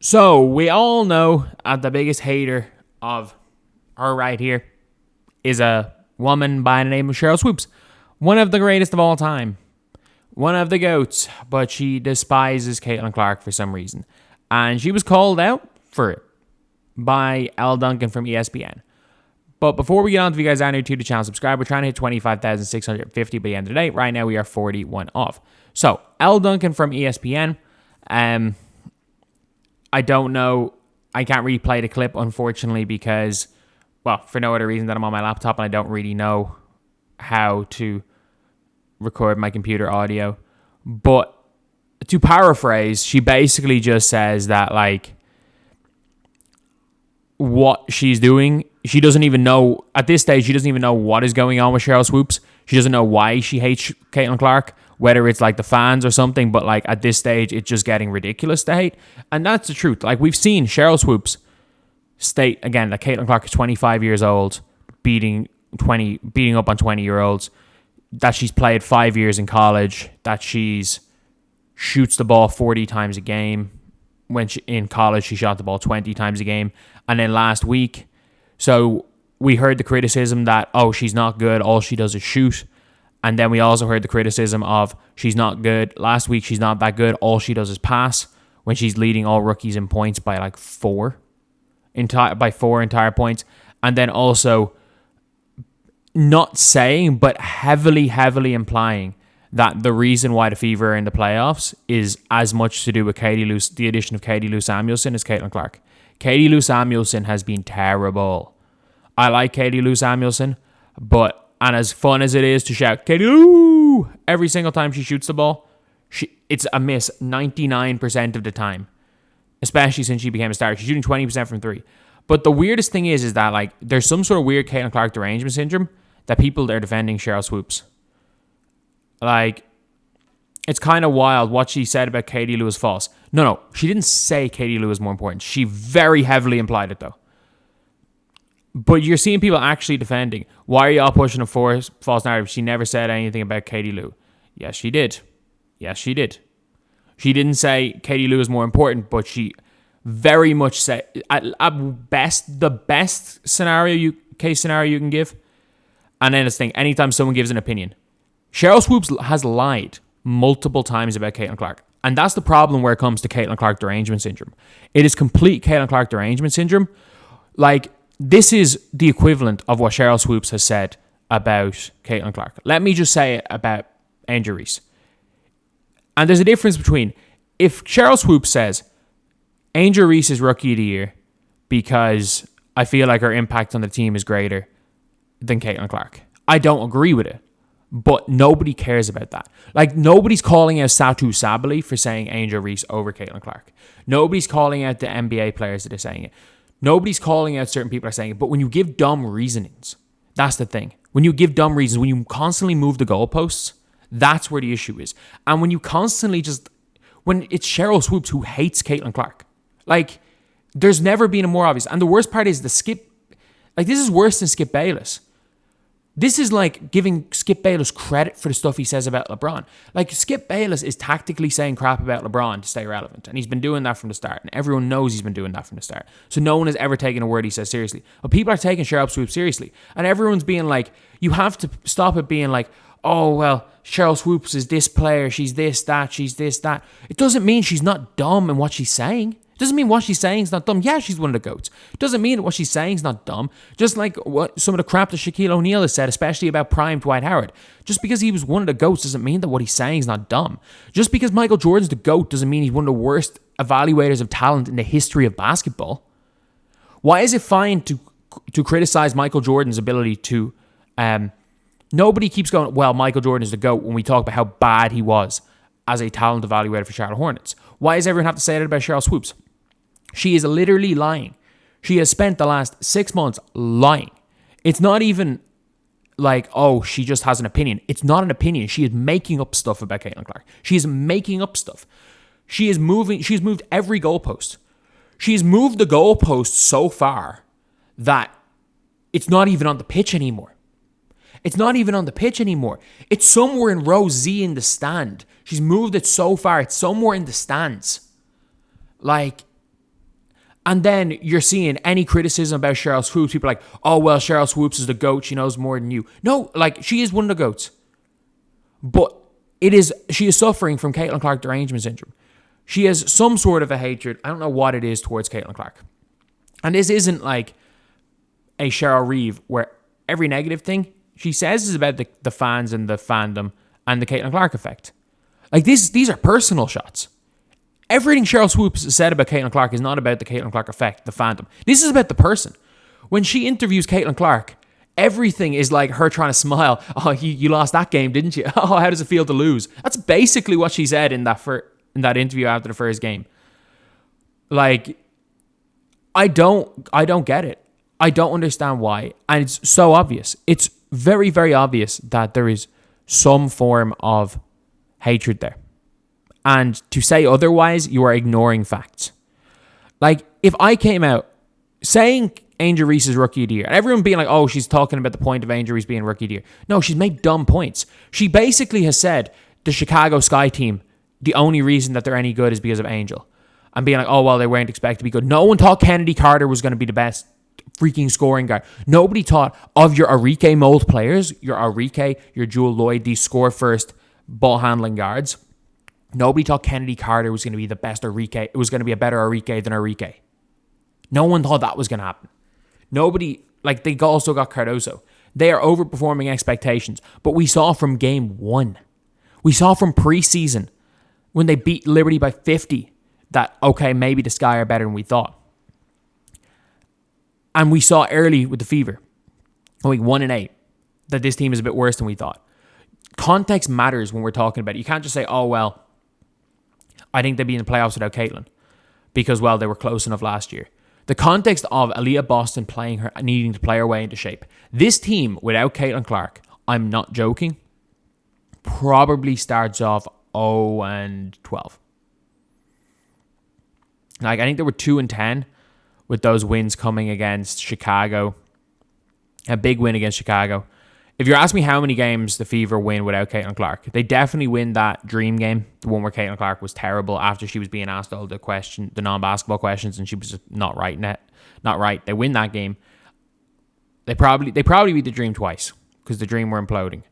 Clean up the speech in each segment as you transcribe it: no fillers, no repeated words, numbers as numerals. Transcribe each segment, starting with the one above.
So, we all know the biggest hater of her right here is a woman by the name of Sheryl Swoopes. One of the greatest of all time. One of the GOATs. But she despises Caitlin Clark for some reason. And she was called out for it by Elle Duncan from ESPN. But before we get on, if you guys are new to the channel, subscribe. We're trying to hit 25,650 by the end of the day. Right now, we are 41 off. So, Elle Duncan from ESPN. I don't know. I can't really play the clip, unfortunately, because, well, for no other reason than I'm on my laptop and I don't really know how to record my computer audio. But to paraphrase, she basically just says that, like, what she's doing, she doesn't even know, at this stage, she doesn't even know what is going on with Sheryl Swoopes. She doesn't know why she hates Caitlin Clark, whether it's like the fans or something, but like at this stage, it's just getting ridiculous to hate. And that's the truth. Like, we've seen Sheryl Swoopes state again that Caitlin Clark is 25 years old, beating up on 20-year-olds, that she's played 5 years in college, that she's shoots the ball 40 times a game. When in college, she shot the ball 20 times a game. And then last week, so we heard the criticism that, oh, she's not good, all she does is shoot. And then we also heard the criticism of she's not good. Last week, she's not that good, all she does is pass, when she's leading all rookies in points by like four entire points. And then also not saying, but heavily implying that the reason why the Fever are in the playoffs is as much to do with the addition of Katie Lou Samuelson as Caitlin Clark. Katie Lou Samuelson has been terrible. I like Katie Lou Samuelson, and as fun as it is to shout Katie Lou every single time she shoots the ball, it's a miss 99% of the time, especially since she became a starter. She's shooting 20% from three. But the weirdest thing is that, like, there's some sort of weird Caitlin Clark derangement syndrome that people are defending Sheryl Swoopes. Like, it's kind of wild. What she said about Katie Lou is false. No, she didn't say Katie Lou is more important. She very heavily implied it, though. But you're seeing people actually defending. Why are y'all pushing a false narrative? She never said anything about Katie Lou. Yes, she did. She didn't say Katie Lou is more important, but she very much said, at best, the best case scenario you can give. And then this thing, anytime someone gives an opinion, Sheryl Swoopes has lied multiple times about Caitlin Clark. And that's the problem where it comes to Caitlin Clark derangement syndrome. It is complete Caitlin Clark derangement syndrome. Like, this is the equivalent of what Sheryl Swoopes has said about Caitlin Clark. Let me just say it about Angel Reese. And there's a difference between, if Sheryl Swoopes says, Angel Reese is Rookie of the Year because I feel like her impact on the team is greater than Caitlin Clark, I don't agree with it. But nobody cares about that. Like, nobody's calling out Satu Sabali for saying Angel Reese over Caitlin Clark. Nobody's calling out the NBA players that are saying it. Nobody's calling out certain people that are saying it. But when you give dumb reasonings, that's the thing. When you give dumb reasons, when you constantly move the goalposts, that's where the issue is. And when you constantly when it's Sheryl Swoopes who hates Caitlin Clark, like, there's never been a more obvious. And the worst part is this is worse than Skip Bayless. This is like giving Skip Bayless credit for the stuff he says about LeBron. Like, Skip Bayless is tactically saying crap about LeBron to stay relevant. And he's been doing that from the start. And everyone knows he's been doing that from the start. So no one has ever taken a word he says seriously. But people are taking Sheryl Swoopes seriously. And everyone's being like, you have to stop it being like, oh, well, Sheryl Swoopes is this player. She's this, that. She's this, that. It doesn't mean she's not dumb in what she's saying. Doesn't mean what she's saying is not dumb. Yeah, she's one of the GOATs. Doesn't mean what she's saying is not dumb. Just like what some of the crap that Shaquille O'Neal has said, especially about prime Dwight Howard. Just because he was one of the GOATs doesn't mean that what he's saying is not dumb. Just because Michael Jordan's the GOAT doesn't mean he's one of the worst evaluators of talent in the history of basketball. Why is it fine to criticize Michael Jordan's ability to... nobody keeps going, well, Michael Jordan is the GOAT when we talk about how bad he was as a talent evaluator for Charlotte Hornets. Why does everyone have to say that about Sheryl Swoopes? She is literally lying. She has spent the last 6 months lying. It's not even like, oh, she just has an opinion. It's not an opinion. She is making up stuff about Caitlin Clark. She is making up stuff. She's moved every goalpost. She's moved the goalpost so far that it's not even on the pitch anymore. It's not even on the pitch anymore. It's somewhere in row Z in the stand. She's moved it so far. It's somewhere in the stands. Like, And then you're seeing any criticism about Sheryl Swoopes. People are like, oh, well, Sheryl Swoopes is the GOAT. She knows more than you. No, like, she is one of the GOATs. But she is suffering from Caitlin Clark derangement syndrome. She has some sort of a hatred. I don't know what it is towards Caitlin Clark. And this isn't like a Cheryl Reeve where every negative thing she says is about the fans and the fandom and the Caitlin Clark effect. Like, these are personal shots. Everything Sheryl Swoopes has said about Caitlin Clark is not about the Caitlin Clark effect, the fandom. This is about the person. When she interviews Caitlin Clark, everything is like her trying to smile. Oh, you lost that game, didn't you? Oh, how does it feel to lose? That's basically what she said in that interview after the first game. Like, I don't get it. I don't understand why. And it's so obvious. It's very, very obvious that there is some form of hatred there. And to say otherwise, you are ignoring facts. Like, if I came out saying Angel Reese is Rookie of the Year, and everyone being like, oh, she's talking about the point of Angel Reese being Rookie of the Year. No, she's made dumb points. She basically has said the Chicago Sky team, the only reason that they're any good is because of Angel. And being like, oh, well, they weren't expected to be good. No one thought Kennedy Carter was going to be the best freaking scoring guard. Nobody thought of your Arike mold players, your Arike, your Jewel Lloyd, these score first ball handling guards. Nobody thought Kennedy Carter was going to be the best Arike. It was going to be a better Arike than Arike. No one thought that was going to happen. Nobody, like, they also got Cardoso. They are overperforming expectations. But we saw from game 1. We saw from preseason when they beat Liberty by 50 that, okay, maybe the Sky are better than we thought. And we saw early with the Fever, week 1-8, that this team is a bit worse than we thought. Context matters when we're talking about it. You can't just say, oh, well, I think they'd be in the playoffs without Caitlin because, well, they were close enough last year. The context of Aaliyah Boston needing to play her way into shape. This team, without Caitlin Clark, I'm not joking, probably starts off 0-12. Like, I think they were 2-10 with those wins coming against Chicago. A big win against Chicago. If you're asking me how many games the Fever win without Caitlin Clark, they definitely win that dream game, the one where Caitlin Clark was terrible after she was being asked all the non-basketball questions, and she was just not right. They win that game. They probably beat the Dream twice because the Dream were imploding.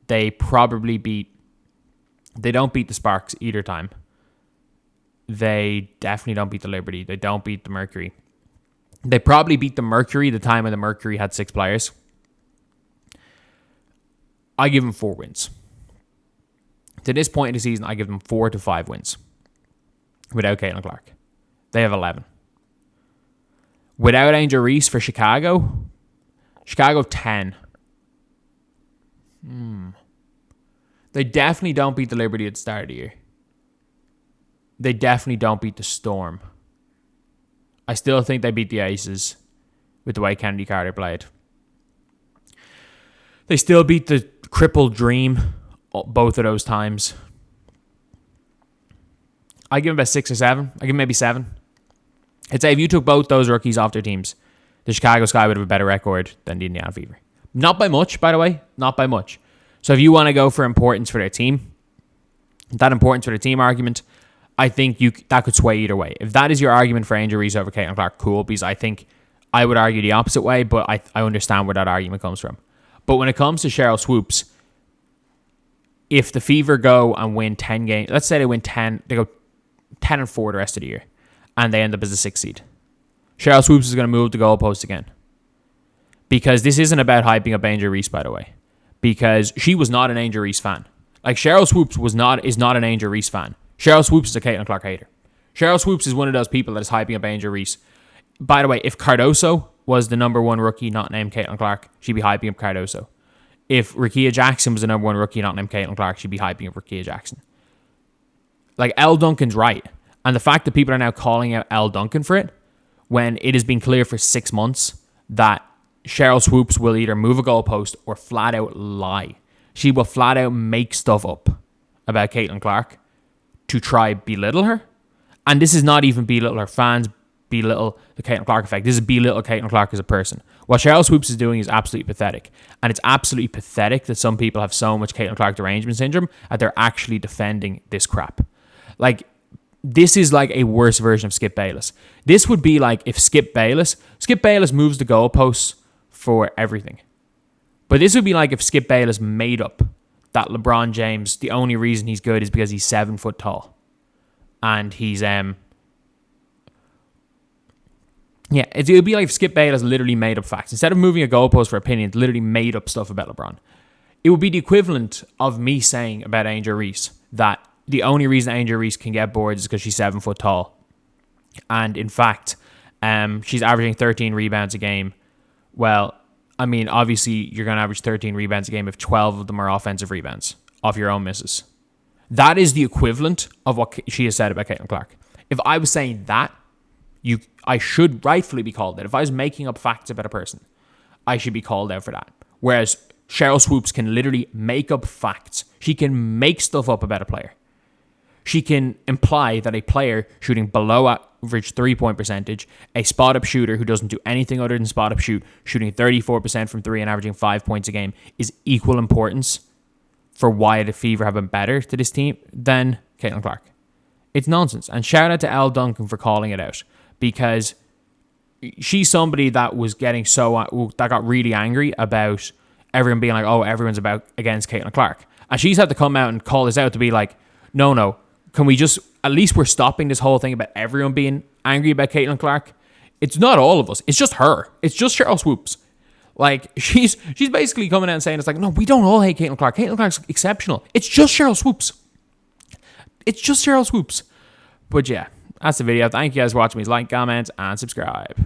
They don't beat the Sparks either time. They definitely don't beat the Liberty. They don't beat the Mercury. They probably beat the Mercury the time when the Mercury had 6 players. I give them 4 wins. To this point in the season, I give them 4 to 5 wins. Without Caitlin Clark. They have 11. Without Angel Reese for Chicago 10. They definitely don't beat the Liberty at the start of the year. They definitely don't beat the Storm. I still think they beat the Aces with the way Kennedy Carter played. They still beat the crippled Dream both of those times. I give them about 6 or 7. I give them maybe 7. I'd say if you took both those rookies off their teams, the Chicago Sky would have a better record than the Indiana Fever. Not by much, by the way. Not by much. So if you want to go for importance for their team, that importance for the team argument, I think that could sway either way. If that is your argument for Angel Reese over Caitlin Clark, cool, because I think I would argue the opposite way, but I understand where that argument comes from. But when it comes to Sheryl Swoopes, if the Fever go and win 10 games, let's say they win 10, they go 10-4 the rest of the year, and they end up as a 6th seed. Sheryl Swoopes is going to move the goalpost again. Because this isn't about hyping up Angel Reese, by the way. Because she was not an Angel Reese fan. Like, Sheryl Swoopes is not an Angel Reese fan. Sheryl Swoopes is a Caitlin Clark hater. Sheryl Swoopes is one of those people that is hyping up Angel Reese. By the way, if Cardoso was the number 1 rookie not named Caitlin Clark, she'd be hyping up Cardoso. If Rickea Jackson was the number 1 rookie not named Caitlin Clark, she'd be hyping up Rickea Jackson. Like, Elle Duncan's right. And the fact that people are now calling out Elle Duncan for it, when it has been clear for 6 months that Sheryl Swoopes will either move a goalpost or flat out lie. She will flat out make stuff up about Caitlin Clark to try belittle her. And this is not even belittle her fans, belittle the Caitlin Clark effect. This is belittle Caitlin Clark as a person. What Sheryl Swoopes is doing is absolutely pathetic. And it's absolutely pathetic that some people have so much Caitlin Clark derangement syndrome that they're actually defending this crap. Like, this is like a worse version of Skip Bayless. This would be like if Skip Bayless moves the goalposts for everything. But this would be like if Skip Bayless made up that LeBron James, the only reason he's good is because he's 7 foot tall. And he's, it would be like if Skip Bayless literally made up facts. Instead of moving a goalpost for opinions, literally made up stuff about LeBron. It would be the equivalent of me saying about Angel Reese that the only reason Angel Reese can get boards is because she's 7 foot tall. And in fact, she's averaging 13 rebounds a game. Well, I mean, obviously, you're going to average 13 rebounds a game if 12 of them are offensive rebounds off your own misses. That is the equivalent of what she has said about Caitlin Clark. If I was saying that, I should rightfully be called out. If I was making up facts about a person, I should be called out for that. Whereas Sheryl Swoopes can literally make up facts. She can make stuff up about a player. She can imply that a player shooting below average 3-point percentage, a spot-up shooter who doesn't do anything other than spot-up shoot, shooting 34% from 3 and averaging 5 points a game, is equal importance for why the Fever have been better to this team than Caitlin Clark. It's nonsense. And shout out to Elle Duncan for calling it out, because she's somebody that was getting that got really angry about everyone being like, oh, everyone's against Caitlin Clark. And she's had to come out and call this out to be like, no, can we just, at least we're stopping this whole thing about everyone being angry about Caitlin Clark. It's not all of us. It's just her. It's just Sheryl Swoopes. Like, she's basically coming out and saying, it's like, no, we don't all hate Caitlin Clark. Caitlin Clark's exceptional. It's just Sheryl Swoopes. It's just Sheryl Swoopes. But yeah, that's the video. Thank you guys for watching. Please like, comment, and subscribe.